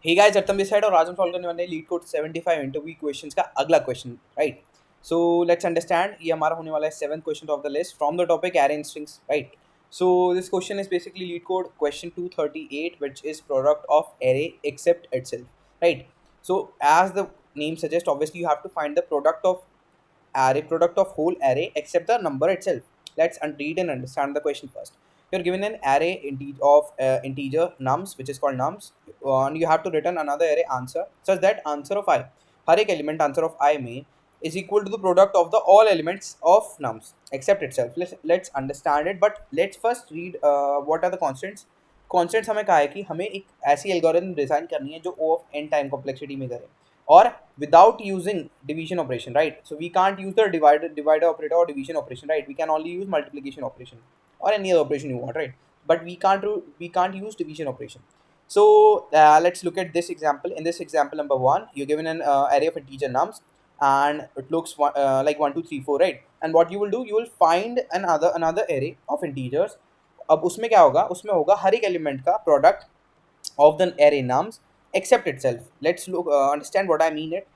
Hey guys, अर्तम this side और आज हम सॉल्व करने वाले हैं लीड कोड 75 इंटरव्यू क्वेश्चंस का अगला question, right? So let's understand, ये हमारा होने वाला है 7th question of the list from the topic array strings, right? So this question is basically leet code question 238 which is product of array except itself, right? So as the name suggests, obviously you have to find the product of whole array except the number itself. Let's read and understand the question first. You're given an array of integer nums, which is called nums, and you have to return another array answer such that answer of I, हर एक element answer of I में is equal to the product of the all elements of nums except itself. Let's understand it, but let's first read what are the constants. Constants हमें कहा है कि हमें एक ऐसी algorithm design करनी है जो O of n time complexity में करे, or without using division operation, right? So we can't use the divider operator or division operation, right? We can only use multiplication operation or any other operation you want, right? But we can't use division operation. So let's look at this example. In this example number 1, you're given an array of integer nums and it looks like 1 2 3 4, right? And what you will do, you will find another array of integers. अब उसमें क्या होगा, उसमें होगा हर एक element का product of the array nums except itself. Let's look understand what I mean it.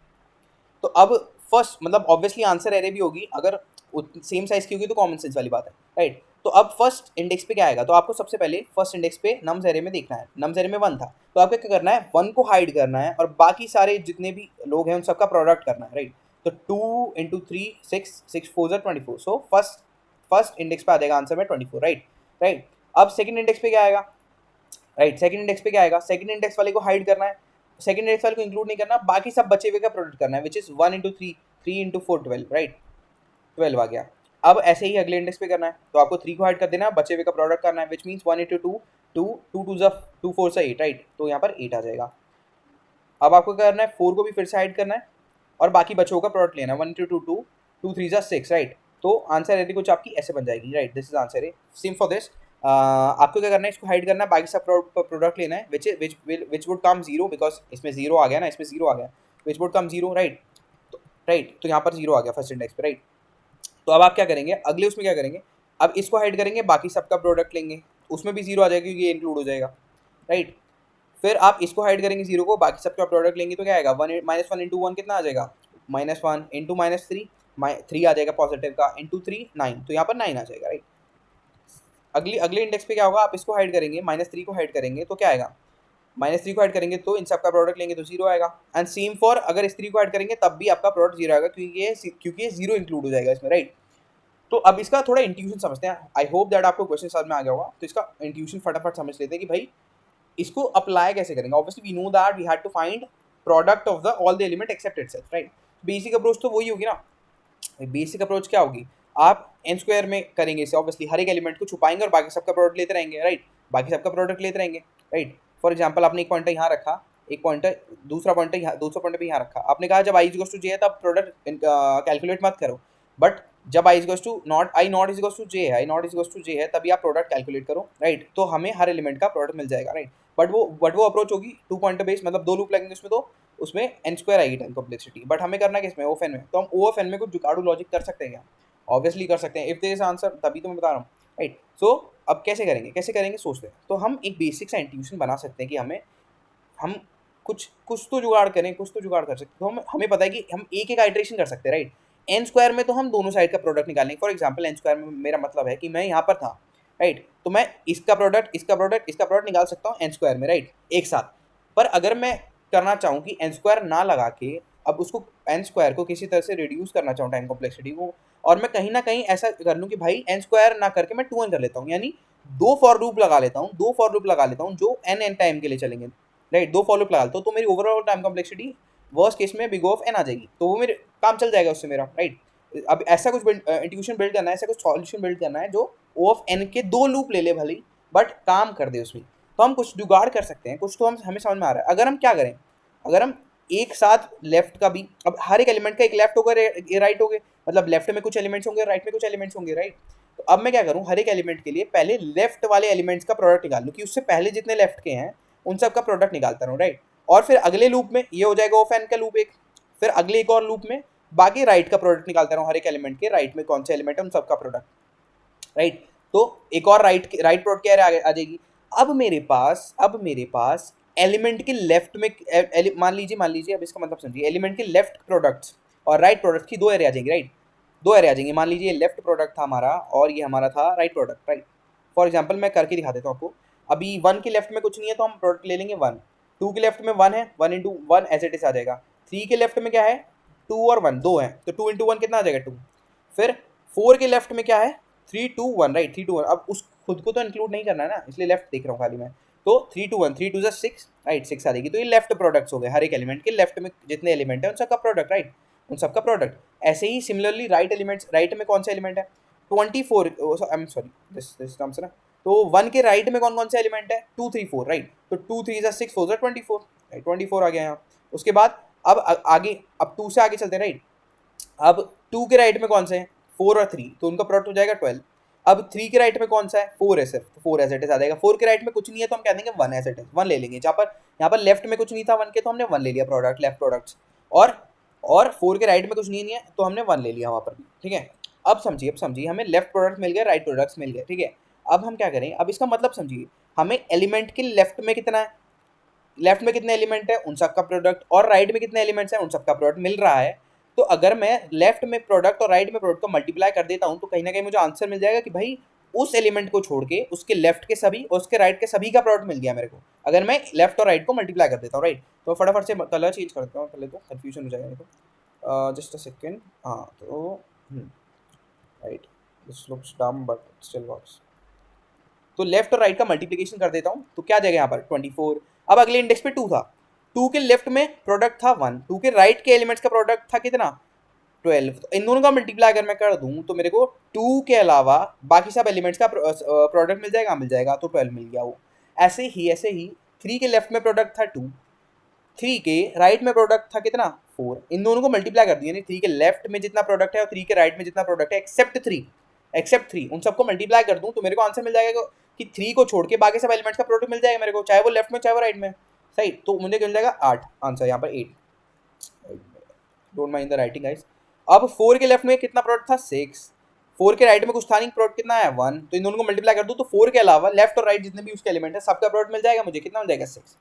तो अब फर्स्ट मतलब ऑब्वियसली आंसर एरे भी होगी, अगर सेम साइज की होगी तो कॉमन सेंस वाली बात है, राइट? तो अब फर्स्ट इंडेक्स पे क्या आएगा, तो आपको सबसे पहले फर्स्ट इंडेक्स पे नम्स एरे में देखना है, नम्स एरे में 1 था, तो आपको क्या करना है, 1 को हाइड करना है और बाकी सारे जितने भी लोग हैं उन सबका प्रोडक्ट करना है, राइट? तो 2 इंटू 3 6 6 4 24, सो फर्स्ट इंडेक्स पे आ जाएगा आंसर में 24, राइट? राइट, अब सेकंड इंडेक्स पे क्या आएगा, राइट? सेकंड इंडेक्स पे क्या आएगा, सेकंड इंडेक्स वाले को हाइड करना है, सेकंड इंडेक्स वाले को इंक्लूड नहीं करना, बाकी सब बचे हुए का प्रोडक्ट करना है, which is 1 into 3 3 into 4 12, right? 12 आ गया। अब ऐसे ही अगले इंडेक्स पे करना है, तो आपको 3 को हाइड कर देना है, बचे हुए का प्रोडक्ट करना है, विच मीन्स 1 इंटू 2 2 2 2 ज़ा 2 4 से 8, राइट? तो यहाँ पर 8 आ जाएगा। अब आपको क्या करना है, 4 को भी फिर से हाइड करना है और बाकी बच्चों का प्रोडक्ट लेना है, 1 इंटू 2 2 2 3 ज़ा 6, राइट? तो आंसर यदि कुछ आपकी ऐसे बन जाएगी, राइट? दिस इज आंसर है। सेम फॉर दिस, आपको क्या करना है, इसको हाइड करना है, बाकी सब प्रोडक्ट लेना है, विच वुड कम 0, बिकॉज इसमें 0 आ गया ना, इसमें 0 आ गया, विच वुड कम 0, राइट? तो यहाँ पर 0 आ गया फर्स्ट इंडेक्स पे, राइट? तो अब आप क्या करेंगे, अगले उसमें क्या करेंगे, अब इसको हाइड करेंगे, बाकी सबका प्रोडक्ट लेंगे, उसमें भी 0 आ जाएगा क्योंकि ये इंक्लूड हो जाएगा, राइट? फिर आप इसको हाइड करेंगे 0 को, बाकी सबका प्रोडक्ट लेंगे, तो क्या आएगा, -1 इंटू 1 कितना आ जाएगा, -1 इंटू -3 3 आ जाएगा पॉजिटिव का, इंटू 3 9, तो यहाँ पर 9 आ जाएगा, राइट? अगले इंडेक्स पे क्या होगा, आप इसको हाइड करेंगे, -3 को हाइड करेंगे तो क्या आएगा, -3 को हाइड करेंगे तो इन सब का प्रोडक्ट लेंगे तो 0 आएगा, एंड सेम फॉर अगर इस 3 को हाइड करेंगे तब भी आपका प्रोडक्ट 0 आएगा, क्योंकि ये 0 इंक्लूड हो जाएगा इसमें, राइट? तो अब इसका थोड़ा इंट्यूशन समझते हैं। आई होप दैट आपको क्वेश्चन समझ में आ गया होगा, तो इसका इंट्यूशन फटाफट समझ लेते हैं कि भाई इसको अप्लाई कैसे करेंगे। Obviously we know that we had to find product of the all the element except itself, right? Basic approach तो वही होगी ना। बेसिक अप्रोच क्या होगी, आप एन स्क्वायर में करेंगे इसे, ऑब्वियसली हर एक एलिमेंट को छुपाएंगे और बाकी सबका प्रोडक्ट लेते रहेंगे, राइट? बाकी सबका प्रोडक्ट लेते रहेंगे, राइट? फॉर एग्जाम्पल आपने एक पॉइंटर यहाँ रखा, एक पॉइंटर दूसरा पॉइंटर भी यहाँ रखा, आपने कहा जब आई इज टू जे है तब प्रोडक्ट कैलकुलेट मत करो, बट जब I is to not is to J है, I not is to J है, तभी आप प्रोडक्ट कैलकुलेट करो, राइट? तो हमें हर एलिमेंट का प्रोडक्ट मिल जाएगा, राइट? बट वो अप्रोच होगी 2 पॉइंटर बेस्ड, मतलब 2 लूप लगेंगे उसमें, तो उसमें एन स्क्वायर आएगी टाइम कॉम्प्लेक्सिटी, बट हमें करना किसमें, ओ एफ एन में। तो हम ओ एफ एन में कुछ जुगाड़ू लॉजिक कर सकते हैं क्या? ऑब्वियसली कर सकते हैं, इफ देयर इज आंसर, तभी तो मैं बता रहा हूँ, राइट? सो अब कैसे करेंगे सोचते हैं। तो हम एक बेसिक सा इंट्यूशन बना सकते हैं कि हम कुछ तो जुगाड़ करें, कुछ तो जुगाड़ कर सकते हैं। तो हमें पता है कि हम एक एक आइट्रेशन कर सकते हैं, राइट? एन स्क्वायर में तो हम दोनों साइड का प्रोडक्ट निकालेंगे। फॉर एग्जाम्पल एन स्क्वायर में मेरा मतलब है कि मैं यहाँ पर था, राइट? तो मैं इसका प्रोडक्ट निकाल सकता हूँ एन स्क्वायर में, राइट? एक साथ। पर अगर मैं करना चाहूँ कि एन स्क्वायर ना लगा के अब उसको एन स्क्वायर को किसी तरह से रिड्यूस करना चाहूँ टाइम कॉम्प्लेक्सिटी को, और मैं कहीं ना कहीं ऐसा कर लूँ कि भाई एन स्क्वायर ना करके मैं 2n कर लेता हूँ, यानी दो फॉर लूप लगा लेता हूँ जो एन टाइम के लिए चलेंगे, राइट? 2 फॉर लूप लगा लेता हूँ, तो मेरी overall time complexity worst case में बिग ऑफ एन आ जाएगी, तो वो मेरे काम चल जाएगा उससे मेरा, राइट? अब ऐसा कुछ इंट्यूशन बिल्ड करना है, ऐसा कुछ सॉल्यूशन बिल्ड करना है जो ओ ऑफ एन के 2 लूप ले ले भले, बट काम कर दे उसमें। तो हम कुछ जुगाड़ कर सकते हैं, कुछ तो हमें समझ में आ रहा है। अगर हम क्या करें, अगर हम एक साथ लेफ्ट का भी, अब हर एक एलिमेंट का एक लेफ्ट होगा, राइट हो गए, मतलब लेफ्ट में कुछ एलिमेंट्स होंगे, राइट में कुछ एलिमेंट्स होंगे, राइट? तो अब मैं क्या करूँ, हर एक एलिमेंट के लिए पहले लेफ्ट वाले एलिमेंट्स का प्रोडक्ट निकाल लूँ, कि उससे पहले जितने लेफ्ट के हैं उन सब का प्रोडक्ट निकालता रहूँ, राइट? और फिर अगले लूप में ये हो जाएगा ऑफ एन का लूप एक, फिर अगले एक और लूप में बाकी राइट का प्रोडक्ट निकालता रहूँ, हर एक एलिमेंट के राइट में कौन से एलिमेंट है उन सबका प्रोडक्ट, राइट? तो एक और राइट प्रोडक्ट क्या आ जाएगी। अब मेरे पास एलिमेंट के लेफ्ट में मान लीजिए अब इसका मतलब समझिए, एलिमेंट के लेफ्ट प्रोडक्ट्स और राइट प्रोडक्ट की दो एरे आ जाएंगी, राइट, दो एरे आ जाएंगे। मान लीजिए लेफ्ट प्रोडक्ट था हमारा और ये हमारा था right product, right. For example मैं करके दिखा देता हूँ आपको। अभी 1 के लेफ्ट में कुछ नहीं है तो हम प्रोडक्ट ले लेंगे 1, 2 के लेफ्ट में 1 है, 1 इंटू 1 एज इट इज आ जाएगा। 3 के लेफ्ट में क्या है, 2 और 1 दो है, तो 2 इंटू 1 कितना आ जाएगा 2। फिर 4 के लेफ्ट में क्या है, 3 2 1, राइट, 3 2 1। अब उस खुद को तो इंक्लूड नहीं करना है ना, इसलिए लेफ्ट देख रहा हूँ खाली मैं। तो 3 2 1, 3 2 6, राइट, 6 आ जाएगी। तो ये लेफ्ट प्रोडक्ट्स हो गए, हर एक एलिमेंट के लेफ्ट में जितने एलिमेंट है उन सबका प्रोडक्ट, राइट, उन सबका प्रोडक्ट। ऐसे ही सिमिलरली राइट एलिमेंट्स, राइट में कौन सा एलिमेंट है, 24, I am sorry this comes ना। तो 1 के राइट में कौन कौन से एलिमेंट है, 2 3 4, राइट। तो 2 3 6 4 24, राइट, 24 आ गया यहाँ। उसके बाद अब आगे, अब 2 से आगे चलते हैं, राइट। अब 2 के राइट में कौन से हैं, 4 और 3, तो उनका प्रोडक्ट हो जाएगा 12। अब 3 के राइट में कौन सा है, 4 है सिर्फ, तो 4 एज इट इज आ जाएगा। 4 के राइट में कुछ नहीं है तो हम कह देंगे 1 एज इट इज, 1 ले लेंगे। जहाँ पर यहाँ पर लेफ्ट में कुछ नहीं था 1 के, तो हमने 1 ले लिया प्रोडक्ट, लेफ्ट प्रोडक्ट्स। और 4 के राइट में कुछ नहीं है तो हमने 1 ले लिया वहाँ पर भी, ठीक है। अब समझिए हमें लेफ्ट प्रोडक्ट मिल गया, राइट प्रोडक्ट्स मिल गए, ठीक है। अब हम क्या करें, अब इसका मतलब समझिए, हमें एलिमेंट के लेफ्ट में कितना है, लेफ्ट में कितने एलिमेंट है उन सबका प्रोडक्ट, और राइट में कितने एलिमेंट्स हैं उन सबका प्रोडक्ट मिल रहा है। तो अगर मैं लेफ्ट में प्रोडक्ट और राइट में प्रोडक्ट को मल्टीप्लाई कर देता हूं तो कहीं ना कहीं मुझे आंसर मिल जाएगा कि भाई उस एलिमेंट को छोड़ के उसके लेफ्ट के सभी और उसके राइट के सभी का प्रोडक्ट मिल गया मेरे को, अगर मैं लेफ्ट और राइट को मल्टीप्लाई कर देता हूँ, राइट। तो फटाफट से कलर चेंज कर देता हूँ पहले, तो कन्फ्यूजन हो जाएगा मेरे को। Just a second. हाँ तो राइट, दिस लुक्स डम बट स्टिल वर्क्स। तो लेफ्ट और राइट का मल्टीप्लिकेशन कर देता हूँ तो क्या आ जाएगा यहाँ पर 24। अब अगले इंडेक्स पे 2 था, 2 के लेफ्ट में प्रोडक्ट था 1, 2 के राइट के एलिमेंट्स का प्रोडक्ट था कितना 12। तो इन दोनों का मल्टीप्लाई अगर मैं कर दूँ तो मेरे को 2 के अलावा बाकी सब एलिमेंट्स का प्रोडक्ट मिल जाएगा, तो 12 मिल गया वो। ऐसे ही 3 के लेफ्ट में प्रोडक्ट था 2, 3 के राइट में प्रोडक्ट था कितना 4। इन दोनों को मल्टीप्लाई कर दिया, 3 के लेफ्ट में जितना प्रोडक्ट है और 3 के राइट में जितना प्रोडक्ट है एक्सेप्ट 3, उन सबको मल्टीप्लाई कर दूं तो मेरे को आंसर मिल जाएगा कि 3 को छोड़ के बाकी सब एलिमेंट्स का प्रोडक्ट मिल जाएगा मेरे को, चाहे वो लेफ्ट में चाहे वो राइट में, सही। तो मुझे मिल जाएगा 8, आंसर यहाँ पर 8। Don't mind the writing guys. अब 4 के लेफ्ट में कितना प्रोडक्ट था 6, 4 के राइट में कुछ था नहीं, प्रोडक्ट कितना है 1, तो इन दोनों को मल्टीप्लाई कर दूं तो 4 के अलावा लेफ्ट और राइट जितने भी उसके एलिमेंट है सबका प्रोडक्ट मिल जाएगा मुझे, कितना मिल जाएगा 6।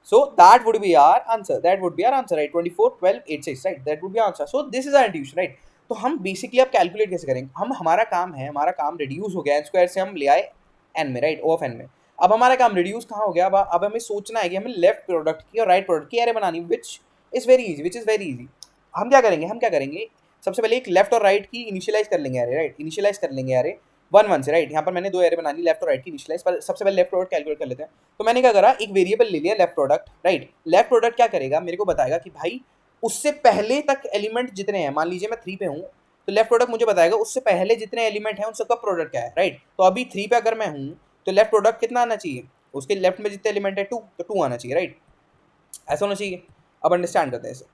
So that would be our answer. Right? 24, 12, 8, 6. Right? That would be our answer. So this is our intuition, right? तो हम बेसिकली अब कैलकुलेट कैसे करेंगे, हमारा काम है, हमारा काम रिड्यूस हो गया, n² से हम ले आए n में, राइट, O ऑफ n में। अब हमारा काम रिड्यूस कहाँ हो गया, अब हमें सोचना है कि हमें लेफ्ट प्रोडक्ट की और राइट प्रोडक्ट की एरे बनानी, विच इज़ वेरी इजी। हम क्या करेंगे, सबसे पहले एक लेफ्ट और राइट की इनिशियलाइज कर लेंगे एरे, राइट, इनिशियलाइज कर लेंगे एरे 1 1 से, राइट। यहाँ पर मैंने 2 एरे बना ली, लेफ्ट और राइट की इनिशियलाइज, पर सबसे पहले लेफ्ट प्रोडक्ट कैलकुलेट कर लेते हैं। तो मैंने क्या करा, एक वेरिएबल ले लिया left product, right. Left product क्या करेगा, मेरे को बताएगा कि भाई उससे पहले तक एलिमेंट जितने हैं, मान लीजिए मैं 3 पे हूँ तो लेफ्ट प्रोडक्ट मुझे बताएगा उससे पहले जितने एलिमेंट हैं उन सबका प्रोडक्ट क्या है, राइट। तो अभी 3 पे अगर मैं हूँ तो लेफ्ट प्रोडक्ट कितना आना चाहिए, उसके लेफ्ट में जितने एलिमेंट है 2, तो 2 आना चाहिए, राइट, ऐसा होना चाहिए। अब अंडरस्टैंड करते हैं इसे।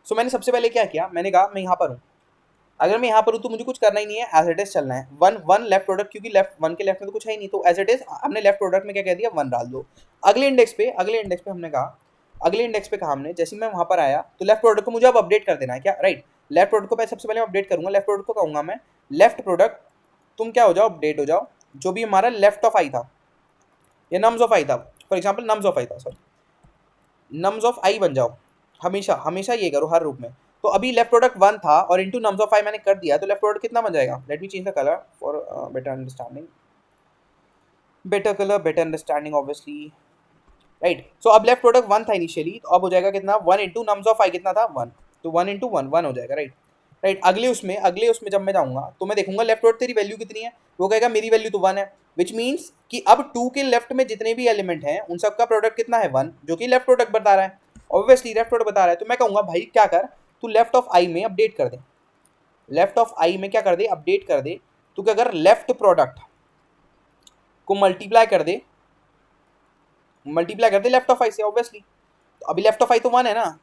सो मैंने सबसे पहले क्या किया, मैंने कहा मैं यहाँ पर हूँ, अगर मैं यहाँ पर हूँ तो मुझे कुछ करना ही नहीं है, एज इट इज चलना है। 1 लेफ्ट प्रोडक्ट, क्योंकि लेफ्ट 1 के लेफ्ट में तो कुछ है ही नहीं, तो एज इट इज हमने लेफ्ट प्रोडक्ट में क्या कह दिया 1 डाल दो। अगले इंडेक्स पे हमने कहा, हमने जैसे मैं वहाँ पर आया तो लेफ्ट प्रोडक्ट को मुझे अब अपडेट कर देना है क्या, राइट। लेफ्ट प्रोडक्ट को सबसे पहले अपडेट करूँगा, लेफ्ट प्रोडक्ट को कहूँगा मैं लेफ्ट प्रोडक्ट तुम क्या हो जाओ, अपडेट हो जाओ, जो भी हमारा लेफ्ट ऑफ आई था या नम्स ऑफ आई था, फॉर एग्जाम्पल नम्स ऑफ आई था, सॉरी, नम्स ऑफ आई बन जाओ, हमेशा ये करो हर रूप में। तो अभी लेफ्ट प्रोडक्ट 1 था और इनटू नम्स ऑफ 5 मैंने कर दिया, तो लेफ्ट प्रोडक्ट कितना बन जाएगा, let me change the colour for better understanding, better understanding obviously, right. So अब लेफ्ट प्रोडक्ट 1 था इनिशियली, तो अब हो जाएगा कितना 1 इंटू नम्स ऑफ 5 कितना था 1, तो 1 इंटू 1 हो जाएगा, राइट। अगले उसमें जब मैं जाऊँगा तो मैं देखूंगा लेफ्ट प्रोडक्ट तेरी वैल्यू कितनी है, वो कहेगा मेरी वैल्यू तो 1 है, विच मीन्स कि अब 2 के लेफ्ट में जितने भी एलिमेंट हैं उन सबका प्रोडक्ट कितना है 1, जो कि लेफ्ट प्रोडक्ट बता रहा है, ऑब्वियसली लेफ्ट प्रोडक्ट बता रहा है। तो मैं कहूँगा भाई क्या कर, तू लेफ्ट ऑफ आई में अपडेट कर दे, लेफ्ट ऑफ आई में क्या कर दे, अपडेट कर दे। तो क्या अगर लेफ्ट प्रोडक्ट को मल्टीप्लाई कर दे लेफ्ट ऑफ आई से, ऑब्वियसली। तो अभी लेफ्ट ऑफ आई तो 1 है ना,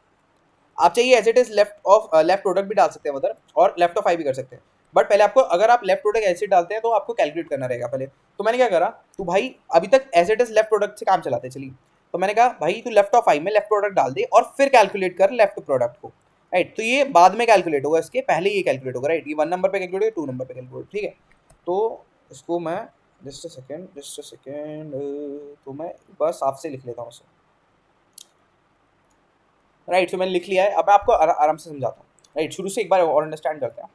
आप चाहिए as it is left product भी डाल सकते हैं उधर और लेफ्ट ऑफ आई भी कर सकते हैं, बट पहले आपको, अगर आप लेफ्ट प्रोडक्ट ऐसे डालते हैं तो आपको कैलकुलेट करना रहेगा पहले। तो मैंने क्या करा, तो भाई अभी तक as it is left product से काम चलाते चलिए। तो मैंने कहा भाई तू लेफ्ट ऑफ आई में लेफ्ट प्रोडक्ट डाल दे और फिर कैलकुलेट कर लेफ्ट प्रोडक्ट को, राइट। तो ये बाद में कैलकुलेट होगा, इसके पहले ये कैलकुलेट होगा, राइट। ये 1 नंबर पे कैलकुलेट, 2 नंबर पे कैलकुलेट, ठीक है। तो इसको मैं जस्ट अ सेकेंड, तो मैं एक बार साफ से लिख लेता हूँ उसे। राइट, तो मैंने लिख लिया है। अब मैं आपको आराम से समझाता हूँ। राइट, शुरू से एक बार और अंडरस्टैंड करते हैं।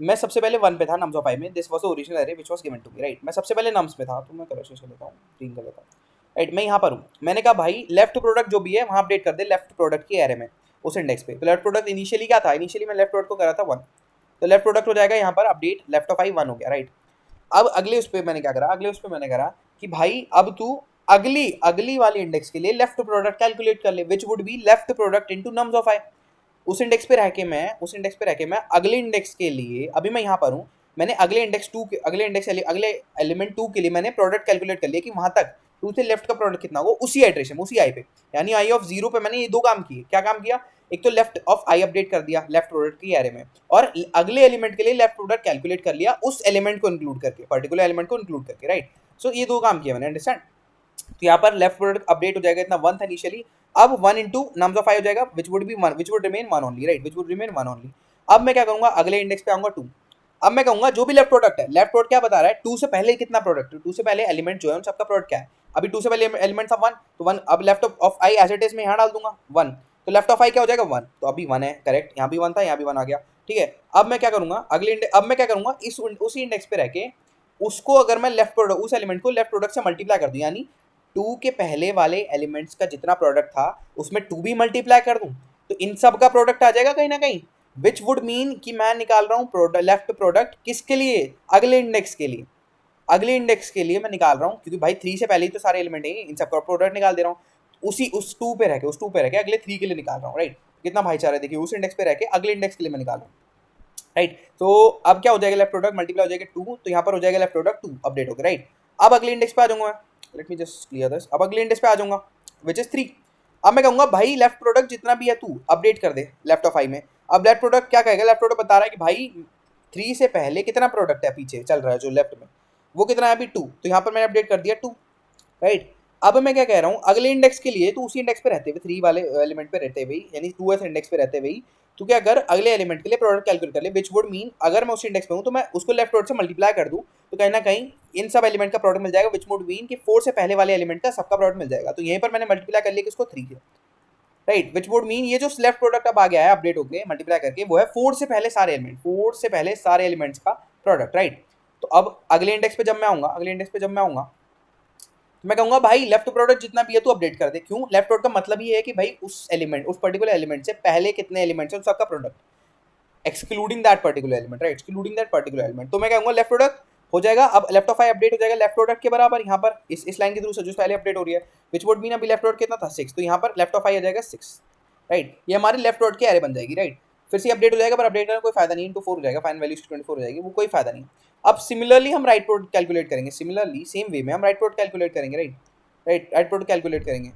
मैं सबसे पहले वन पे था, नम्स ऑफ आई में। This was the original array which was given to me. Right, मैं सबसे पहले नम्स पे था, तो मैं कलर से लेता हूँ, ग्रीन कर लेता हूँ। राइट, मैं यहाँ पर हूँ। मैंने कहा भाई लेफ्ट प्रोडक्ट जो भी है वहाँ अपडेट कर दे लेफ्ट प्रोडक्ट की एरे में, उस इंडेक्स पे। तो लेफ्ट प्रोडक्ट इनिशियली क्या था, इनिशियली मैं लेफ्ट प्रोडक्ट को करा था 1, तो लेफ्ट प्रोडक्ट हो जाएगा यहाँ पर अपडेट लेफ्ट ऑफ आई 1 हो गया। राइट, अब अगले उस पर मैंने क्या करा, अगले उस पर मैंने करा कि भाई अब तू अगली अगली वाली इंडेक्स के लिए लेफ्ट प्रोडक्ट कैलकुलेट कर ले, which would be left product into nums of I. उस इंडेक्स पे रह के मैं अगले इंडेक्स के लिए, अभी मैं यहाँ पर हूँ, मैंने अगले इंडेक्स टू के अगले एलिमेंट टू के लिए मैंने प्रोडक्ट कैलकुलेट कर लिया कि वहां तक टू से लेफ्ट का प्रोडक्ट कितना होगा उसी आइट्रेशन उसी आई पे, यानी आई ऑफ जीरो पे मैंने ये दो काम किए। क्या काम किया, एक तो लेफ्ट ऑफ आई अपडेट कर दिया लेफ्ट प्रोडक्ट की एरे में, और अगले एलिमेंट के लिए लेफ्ट प्रोडक्ट कैलकुलेट कर लिया उस एलिमेंट को इंक्लूड करके, पर्टिकुलर एलिमेंट को इंक्लूड करके। राइट, सो ये दो काम किया मैंने, अंडरस्टैंड। तो यहाँ पर लेफ्ट प्रोडक्ट अपडेट हो जाएगा, इतना 1 था इनिशियली, अब 1 इंटू नम्स ऑफ आई हो जाएगा विच would B 1, which would remain 1 only. Right, which would remain 1 only. अब मैं क्या करूंगा, अगले इंडेक्स पे आऊंगा 2। अब मैं कहूंगा जो भी लेफ्ट प्रोडक्ट है, लेफ्ट प्रोडक्ट क्या बता रहा है, 2 से पहले कितना प्रोडक्ट है, 2 से पहले एलिमेंट जो है उन सबका प्रोडक्ट क्या है। अभी 2 से पहले एलिमेंट था 1, तो 1, अब left of I as it is में यहाँ डाल दूंगा 1, तो लेफ्ट ऑफ आई क्या हो जाएगा 1, तो अभी 1 है, करेक्ट, यहाँ भी 1 था, यहाँ भी 1 आ गया। ठीक है, अब मैं क्या करूंगा अब मैं क्या करूंगा, इस उसी इंडेक्स पे रह के उसको अगर मैं लेफ्ट प्रोडक्ट, उस एलिमेंट को लेफ्ट प्रोडक्ट से मल्टीप्लाई कर दूं, यानी 2 के पहले वाले एलिमेंट्स का जितना प्रोडक्ट था उसमें 2 भी मल्टीप्लाई कर दूं, तो इन सब का प्रोडक्ट आ जाएगा कहीं ना कहीं, विच वुड मीन कि मैं निकाल रहा हूँ लेफ्ट प्रोडक्ट किसके लिए, अगले इंडेक्स के लिए। अगले इंडेक्स के लिए मैं निकाल रहा हूँ, क्योंकि भाई 3 से पहले ही तो सारे एलिमेंट है, इन सब का प्रोडक्ट निकाल दे रहा हूँ। उसी उस 2 पे रह के अगले 3 के लिए निकाल रहा हूँ। राइट, कितना भाईचारा है देखिए, उस इंडेक्स पे रह के अगले इंडेक्स के लिए मैं निकाल रहा हूँ। राइट, तो अब क्या हो जाएगा, लेफ्ट प्रोडक्ट मल्टीप्लाई हो जाएगा 2, तो यहाँ पर हो जाएगा लेफ्ट प्रोडक्ट 2 अपडेट हो गया। राइट, अब अगले इंडेक्स पे आ जाऊंगा मैं, let me just clear this. अब अगले इंडेक्स पे आ जाऊंगा विच इज 3। अब मैं कहूंगा भाई लेफ्ट प्रोडक्ट जितना भी है तू अपडेट कर दे लेफ्ट ऑफ आई में। अब लेफ्ट प्रोडक्ट क्या कहेगा, लेफ्ट प्रोडक्ट बता रहा है कि भाई 3 से पहले कितना प्रोडक्ट है पीछे चल रहा है जो लेफ्ट में, वो कितना है अभी 2, तो यहाँ पर मैंने अपडेट कर दिया 2। राइट, अब मैं क्या कह रहा हूँ, अगले इंडेक्स के लिए तो उसी इंडेक्स पे रहते हुए 3 वाले एलिमेंट पे रहते हुए, यानी 2s इंडेक्स पे रहते हुए, तो क्या अगर अगले एलिमेंट के लिए प्रोडक्ट कैलकुलेट कर ले, विच वुड मीन अगर मैं उस इंडेक्स पे हूँ तो मैं उसको लेफ्ट प्रोडक्ट से मल्टीप्लाई कर दूँ, तो कहीं ना कहीं इन सब एलिमेंट का प्रोडक्ट मिल जाएगा, विच वुड मीन कि 4 से पहले वाले एलिमेंट का सबका प्रोडक्ट मिल जाएगा। तो यहीं पर मैंने मल्टीप्लाई कर लिया किसको, 3 से। राइट, विच वुड मीन ये जो लेफ्ट प्रोडक्ट अब आ गया है अपडेट होकर मल्टीप्लाई करके, वो है 4 से पहले सारे एलिमेंट, 4 से पहले सारे एलिमेंट्स का प्रोडक्ट। राइट, तो अब अगले इंडेक्स पे जब मैं आऊंगा, अगले इंडेक्स पे जब मैं आऊंगा, मैं कहूंगा भाई लेफ्ट प्रोडक्ट जितना भी है तू अपडेट कर दे। क्यों, लेफ्ट प्रोडक्ट का मतलब ये है कि भाई उस एलिमेंट, उस पर्टिकुलर एलिमेंट से पहले कितने एलिमेंट्स हैं उन सबका product, excluding that particular element. Right, excluding that particular element, तो मैं कहूंगा लेफ्ट प्रोडक्ट हो जाएगा, अब लेफ्ट ऑफ आई अपडेट हो जाएगा लेफ्ट प्रोडक्ट के बराबर यहाँ पर इस लाइन के थ्रू से जो पहले अपडेट हो रही है, विच वुड मीन अभी लेफ्ट प्रोडक्ट कितना था 6, तो यहाँ पर लेफ्ट ऑफ आई आ जाएगा 6। राइट, ये हमारे लेफ्ट प्रोडक्ट की एरे बन जाएगी। राइट, फिर से अपडेट हो जाएगा, पर अपडेट करने कोई फायदा नहीं, इंटू 4 हो जाएगा, फाइनल वैल्यू 24 हो जाएगी, वो कोई फायदा नहीं। अब सिमिलरली हम राइट प्रोडक्ट कैलकुलेट करेंगे, सिमिलरली सेम वे में हम राइट प्रोडक्ट कैलकुलेट करेंगे। राइट प्रोडक्ट कैलकुलेट करेंगे,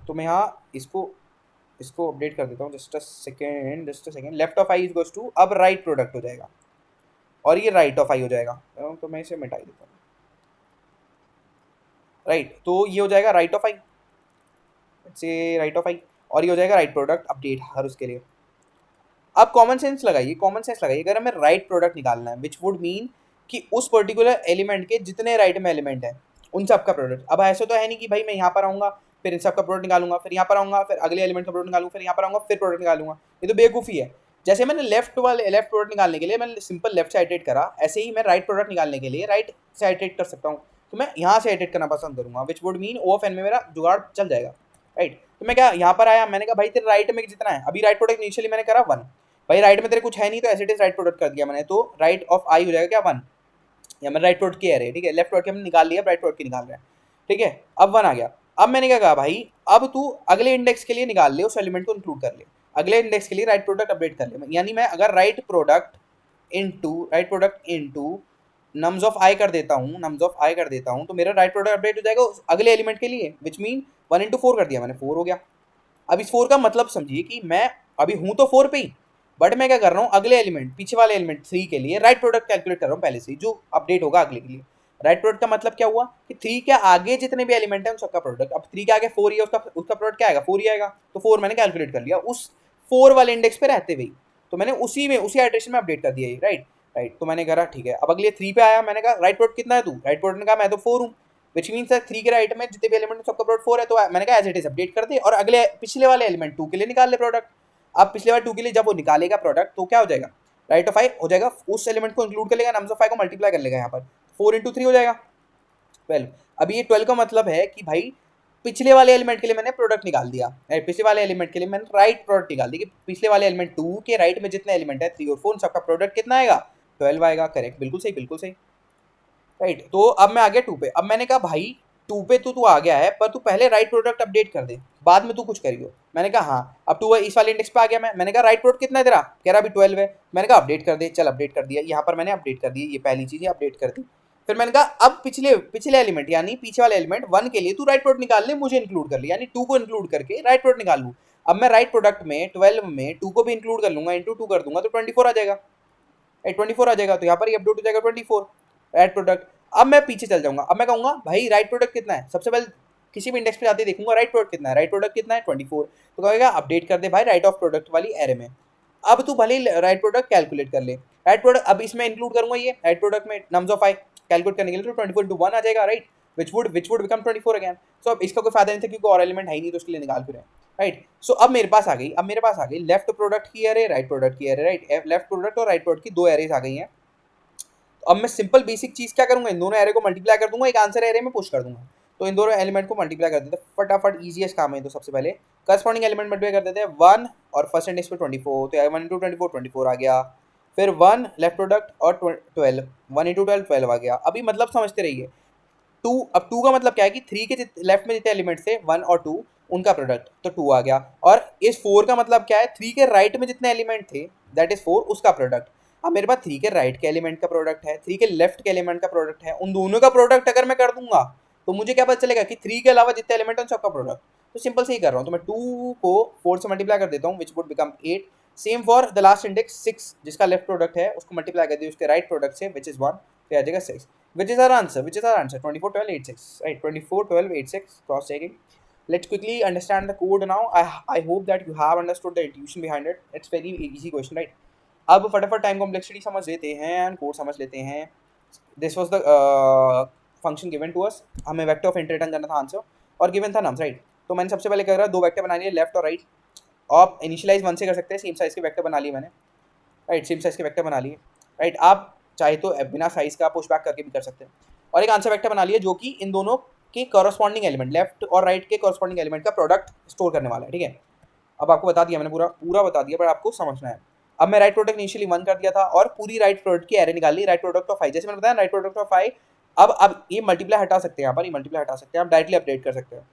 तो मैं यहाँ इसको इसको अपडेट कर देता हूँ, just a second. Left of I is goes to, अब राइट प्रोडक्ट हो जाएगा और ये राइट ऑफ आई हो जाएगा, तो मैं इसे मिटा देता हूँ। राइट, तो ये हो जाएगा राइट ऑफ आई से राइट ऑफ आई, और ये हो जाएगा राइट प्रोडक्ट अपडेट हर उसके लिए। अब कॉमन सेंस लगाइए, कॉमन सेंस लगाइए, अगर हमें राइट प्रोडक्ट निकालना है, विच वुड मीन कि उस पर्टिकुलर एलिमेंट के जितने राइट में एलिमेंट है उन सब का प्रोडक्ट। अब ऐसा तो है नहीं कि भाई मैं यहाँ पर आऊँगा फिर इन सब का प्रोडक्ट निकालूंगा, फिर यहाँ पर आऊँगा फिर अगले एलिमेंट का प्रोडक्ट निकालूंगा, फिर यहाँ पर आऊँगा फिर प्रोडक्ट निकालूंगा, ये तो बेवकूफ़ी है। जैसे मैंने लेफ्ट प्रोडक्ट निकालने के लिए मैंने सिंपल लेफ्ट से आइटरेट करा, ऐसे ही मैं राइट प्रोडक्ट निकालने के लिए राइट से आइटरेट कर सकता हूँ, तो मैं यहाँ से आइटरेट करना पसंद करूँगा, which would mean O of N में मेरा जुगाड़ चल जाएगा। राइट, तो मैं क्या यहाँ पर आया, मैंने कहा भाई तेरे राइट में जितना है, अभी राइट प्रोडक्ट इनिशियली मैंने करा 1, भाई राइट में तेरे कुछ है नहीं तो as it is right product कर दिया मैंने, तो राइट ऑफ आई हो जाएगा क्या 1, या मैं राइट प्रोडक्ट की एरे, ठीक है, लेफ्ट प्रोडक्ट हमने निकाल लिया, राइट प्रोडक्ट की निकाल रहे हैं। ठीक है, अब 1 आ गया। अब मैंने क्या कहा भाई, अब तू अगले इंडेक्स के लिए निकाल ले, उस एलिमेंट को इंक्लूड कर ले, अगले इंडेक्स के लिए राइट प्रोडक्ट अपडेट कर ले, यानी मैं अगर right product into nums of I कर देता हूँ, तो मेरा राइट प्रोडक्ट अपडेट हो जाएगा उस अगले एलिमेंट के लिए, विच मीन 1 इंटू 4 कर दिया मैंने, 4 हो गया। अब इस 4 का मतलब समझिए कि मैं अभी हूँ तो 4 पे ही, बट मैं क्या कर रहा हूँ, अगले एलिमेंट, पीछे वाले एलिमेंट 3 के लिए राइट प्रोडक्ट कैलकुलेट कर रहा हूँ पहले से ही, जो अपडेट होगा अगले के लिए। राइट प्रोडक्ट का मतलब क्या हुआ कि 3 के आगे जितने भी एलिमेंट हैं उन सबका प्रोडक्ट, अब 3 के आगे 4 ही है, उसका प्रोडक्ट क्या आएगा, 4 ही आएगा, तो 4 मैंने कैलकुलेट कर लिया उस 4 वाले इंडेक्स पे रहते हुए, तो मैंने उसी आइटरेशन में अपडेट कर दिया। Right, right. तो मैंने कहा ठीक है। अब अगले 3 पे आया, मैंने कहा राइट प्रोडक्ट कितना है तू, राइट प्रोडक्ट ने कहा मैं तो 4 हूँ, विच मीन्स 3 के राइट में जितने भी एलिमेंट सबका प्रोडक्ट 4 है। तो मैंने कहा एज इट इज अपडेट कर दे और अगले पिछले वाले एलिमेंट 2 के लिए निकाल ले प्रोडक्ट। अब पिछले वाले 2 के लिए जब वो निकालेगा प्रोडक्ट तो क्या हो जाएगा, राइट ऑफ आई हो जाएगा, उस एलिमेंट को इंक्लूड कर लेगा, नम्स ऑफ आई को मल्टीप्लाई कर लेगा, यहाँ पर 4 इंटू 3 हो जाएगा 12। अब ये 12 का मतलब है कि भाई पिछले वाले एलिमेंट के लिए मैंने प्रोडक्ट निकाल दिया, पिछले वाले एलिमेंट के लिए मैंने राइट प्रोडक्ट निकाल दिया कि पिछले वाले एलिमेंट 2 के राइट में जितने एलिमेंट है 3 और 4 सबका प्रोडक्ट कितना आएगा, 12 आएगा। करेक्ट, बिल्कुल सही, बिल्कुल सही। राइट। तो अब मैं आ गया 2 पे। अब मैंने कहा भाई 2 पे तो तू आ गया है, पर तू पहले राइट प्रोडक्ट अपडेट कर दे, बाद में तू कुछ करियो। मैंने कहा हाँ। अब 2 इस वाले इंडेक्स पे आ गया मैंने कहा राइट प्रोडक्ट कितना है तेरा, कह रहा अभी 12 है। मैंने कहा अपडेट कर दे, चल अपडेट कर दिया, यहाँ पर मैंने अपडेट कर दी, ये पहली चीज़ है अपडेट कर दी। फिर मैंने कहा अब पिछले पिछले एलिमेंट यानी पीछे वाले एलिमेंट 1 के लिए तू राइट प्रोडक्ट निकाल ले, मुझे इंक्लूड कर ले, यानी 2 को इंक्लूड करके राइट प्रोडक्ट निकाल लूँ। अब मैं राइट प्रोडक्ट में 12 में 2 को भी इंक्लूड कर लूंगा, इंटू 2 कर दूंगा तो 24 आ जाएगा, 24 आ जाएगा। तो यहाँ पर ये अपडेट हो जाएगा 24 राइट प्रोडक्ट। अब मैं पीछे चल जाऊंगा, अब मैं कहूंगा भाई राइट प्रोडक्ट कितना है, सबसे पहले किसी भी इंडेक्स पे जाते देखूंगा राइट प्रोडक्ट कितना है, राइट प्रोडक्ट कितना है 24। तो कहेगा अपडेट कर दे भाई राइट ऑफ प्रोडक्ट वाली एरे में। अब तू भले राइट प्रोडक्ट कैलकुलेट कर ले, राइट प्रोडक्ट अब इसमें इंक्लूड करूंगा ये राइट प्रोडक्ट में नम्स ऑफ आई कैलकुलेट करने के लिए, तो 24 इंटू 1 आ जाएगा, right, which would become 24 again. So अब इसका कोई फायदा नहीं था क्योंकि और एलिमेंट है ही नहीं, तो उसके लिए निकाल फिर, राइट। सो अब मेरे पास आ गई लेफ्ट प्रोडक्ट की एरे, राइट प्रोडक्ट की एरे, राइट, लेफ्ट प्रोडक्ट और राइट प्रोडक्ट की 2 एरेज आ गई हैं। अब मैं सिंपल बेसिक चीज क्या करूंगा, इन दोनों एरे को मल्टीप्लाई कर दूंगा, एक आंसर एरे में पुश कर दूंगा। तो इन दोनों एलिमेंट को मल्टीप्लाई कर देते हैं फटाफट, इजीएस्ट काम है। तो सबसे पहले करस्पॉन्डिंग एलिमेंट मल्टीप्लाई कर देते हैं 1 और फर्स्ट इंडेक्स पे 24, तो 1 इंटू 24 24 आ गया। फिर 1 लेफ्ट प्रोडक्ट और 12, 1 इंटू 12 12 आ गया। अभी मतलब समझते रहिए। 2, अब 2 का मतलब क्या है कि 3 के लेफ्ट में जितने एलिमेंट थे 1 और 2 उनका प्रोडक्ट, तो 2 आ गया। और इस 4 का मतलब क्या है, 3 के राइट में जितने एलिमेंट थे दैट इज 4 उसका प्रोडक्ट। अब मेरे पास 3 के राइट के एलिमेंट का प्रोडक्ट है, 3 के लेफ्ट के एलिमेंट का प्रोडक्ट है, उन दोनों का प्रोडक्ट अगर मैं कर दूंगा तो मुझे क्या पता चलेगा कि 3 के अलावा जितने एलिमेंट हैं उन सबका प्रोडक्ट। तो सिंपल से ही कर रहा हूँ, तो मैं 2 को 4 से मल्टीप्लाई कर देता हूँ विच would become 8। Same for the last index 6 जिसका लेफ्ट प्रोडक्ट है, उसको मल्टीप्लाई कर दिया उसके राइट प्रोडक्ट से विच इज 1, तो आ जाएगा 6। Which is our answer? 24, 12, 8, 6. Right, 24, 12, 8, 6. Cross checking. Let's quickly understand the code now. I hope that you have understood the intuition behind it. It's very easy question, right? अब फटाफट time complexity समझ लेते हैं and code समझ लेते हैं। This was the function given to us, हमें vector of inter return करना था आंसर और गिवन था नम्स, राइट। तो मैंने सबसे पहले क्या करा, 2 वेक्टर बना लिए लेफ्ट और राइट। आप इनिशियलाइज 1 से कर सकते हैं, सेम साइज के वेक्टर बना लिए मैंने, राइट, सेम साइज के वेक्टर बना लिए, राइट। आप चाहे तो बिना साइज का पुश बैक करके भी कर सकते हैं। और एक आंसर वेक्टर बना लिया जो कि इन दोनों के कॉरस्पॉन्डिंग एलिमेंट लेफ्ट और राइट के कॉरस्पॉन्डिंग एलिमेंट का प्रोडक्ट स्टोर करने वाला है, ठीक है। अब आपको बता दिया मैंने, पूरा बता दिया, पर आपको समझना है। अब मैं राइट प्रोडक्ट इनिशियली 1 कर दिया था और पूरी राइट प्रोडक्ट की एरे निकाल ली, राइट प्रोडक्ट ऑफ 5, जैसे मैंने बताया राइट प्रोडक्ट ऑफ 5। अब ये मल्टीप्लाई हटा सकते हैं, यहाँ पर ये मल्टीप्लाई हटा सकते हैं, आप डायरेक्टली अपडेट कर सकते हैं।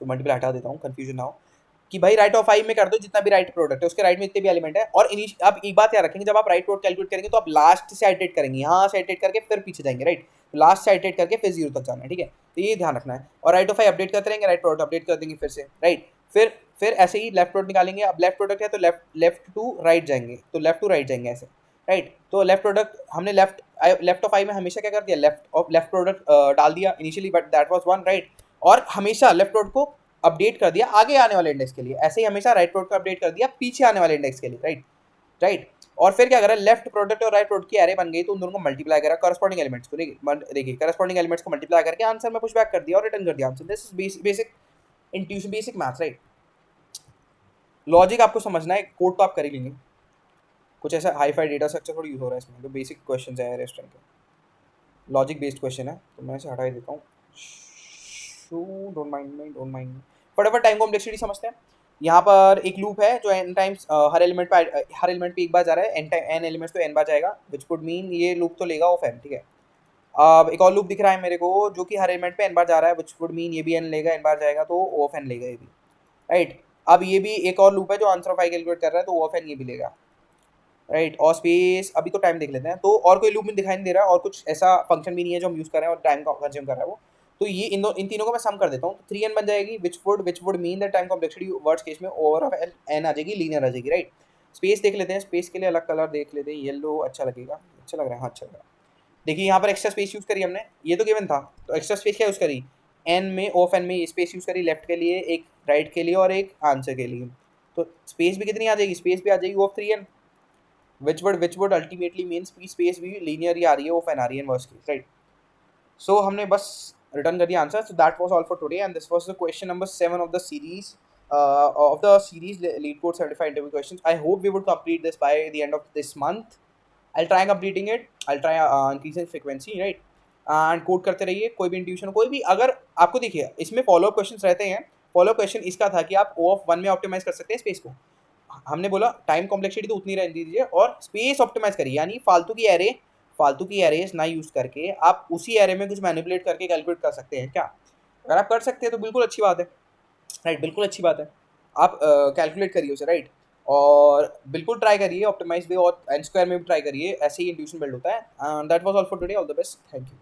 तो मल्टीप्लाई हटा देता हूँ, कंफ्यूजन ना हो कि भाई राइट ऑफ 5 में कर दो जितना भी राइट प्रोडक्ट है उसके राइट में जितने भी एलिमेंट है। और आप एक बात याद रखेंगे, जब आप राइट प्रोडक्ट कैलकुलेट करेंगे तो आप लास्ट से आइटरेट करेंगे, यहाँ से आइटरेट करके फिर पीछे जाएंगे, राइट, लास्ट से आइटरेट करके फिर 0 तक जाना है, ठीक है। तो ये ध्यान रखना है। और राइट ऑफ 5 अपडेट करते रहेंगे, राइट प्रोडक्ट अपडेट कर देंगे फिर से, राइट। फिर ऐसे ही लेफ्ट प्रोडक्ट निकालेंगे। अब लेफ्ट प्रोडक्ट है तो लेफ्ट टू राइट जाएंगे, तो लेफ्ट टू राइट जाएंगे ऐसे, राइट। तो लेफ्ट प्रोडक्ट हमने लेफ्ट ऑफ 5 में हमेशा क्या कर दिया, लेफ्ट प्रोडक्ट डाल दिया initially, but that was 1, right. और हमेशा लेफ्ट प्रोडक्ट को अपडेट कर दिया आगे आने वाले इंडेक्स के लिए, ऐसे ही हमेशा राइट प्रोडक्ट को अपडेट कर दिया पीछे आने वाले इंडेक्स के लिए, राइट, राइट। और फिर क्या करा, लेफ्ट प्रोडक्ट और राइट प्रोडक्ट की एरे बन गई, तो उन दोनों को मल्टीप्लाई करा कॉरस्पॉन्डिंग एलिमेंट्स को, देखिए कॉरस्पॉन्डिंग एलिमेंट्स को मल्टीप्लाई करके आंसर में पुश बैक कर दिया और रिटर्न कर दिया answer. This is basic intuition, basic maths, right. Logic आपको समझना है, कोड तो आप कर ही लेंगे, कुछ ऐसा हाईफाई डेटा स्ट्रक्चर थोड़ी यूज हो रहा है इसमें, तो बेसिक क्वेश्चन है रेस्टोरेंट के, लॉजिक बेस्ड क्वेश्चन है, तो मैं इसे हटा ही देता हूँ। डोंट माइंड मी। फटाफट टाइम कॉम्प्लेक्सिटी समझते हैं। यहाँ पर एक लूप है जो n टाइम्स हर एलिमेंट पे एक बार जा रहा है, n एलिमेंट्स तो n बार जाएगा, विच वुड मीन ये लूप तो लेगा ऑफ n, ठीक है। अब एक और लूप दिख रहा है मेरे को जो कि हर एलिमेंट पे n बार जा रहा है, विच वुड मीन ये भी n लेगा, n बार जाएगा तो ओ ऑफ n लेगा ये भी, राइट। अब ये भी एक और लूप है जो आंसर ऑफ आई कैलकुलेट कर रहा है, तो ओ ऑफ n ये भी लेगा, राइट। और स्पेस अभी तो टाइम देख लेते हैं, तो और कोई लूप में दिखाई नहीं दे रहा और कुछ ऐसा फंक्शन भी नहीं है जो हम यूज़ कर रहे हैं और टाइम कंज्यूम कर रहा है वो। तो ये इन तीनों को मैं सम कर देता हूँ, तो 3n बन जाएगी, विच would mean the time complexity words case में ओवर ऑफ n आ जाएगी, लीनियर आ जाएगी, राइट। स्पेस देख लेते हैं, स्पेस के लिए अलग कलर देख लेते हैं, येलो अच्छा लगेगा, अच्छा लग रहा है, हाँ अच्छा लग रहा है। देखिए यहाँ पर एक्स्ट्रा स्पेस यूज़ करी हमने, ये तो गिवन था, तो एक्स्ट्रा स्पेस क्या यूज़ करी, n में ऑफ n में ये स्पेस यूज़ करी, लेफ्ट के लिए एक, राइट के लिए और एक आंसर के लिए। तो स्पेस भी कितनी आ जाएगी, स्पेस भी आ जाएगी of 3n, which would ultimately means p space v linear ही आ रही है of an RE in worst case, right? So हमने बस return कर दिया answer. So that was all for today, and this was the question number 7 of the series. Lead Code 75 interview questions. I hope we would complete this by the end of this month. I'll try completing it. I'll try increasing frequency, right? And code करते रहिए. कोई भी intuition, कोई भी अगर आपको देखिए इसमें फॉलो अप क्वेश्चन रहते हैं. फॉलो अप क्वेश्चन इसका था कि आप O ऑफ 1 में ऑप्टिमाइज कर सकते हैं स्पेस को. हमने बोला टाइम कॉम्प्लेक्सिटी तो उतनी रहने दीजिए और स्पेस ऑप्टिमाइज करिए, यानी फालतू की एरेज ना यूज करके आप उसी एरे में कुछ मैनिपुलेट करके कैलकुलेट कर सकते हैं क्या. अगर आप कर सकते हैं तो बिल्कुल अच्छी बात है, राइट? बिल्कुल अच्छी बात है. आप कैलकुलेट करिए उसे, राइट? और बिल्कुल ट्राई करिए ऑप्टिमाइज भी, और एन स्क्वायर में भी ट्राई करिए. ऐसे ही इंट्यूशन बिल्ड होता है. That was all for today. All the best. Thank you.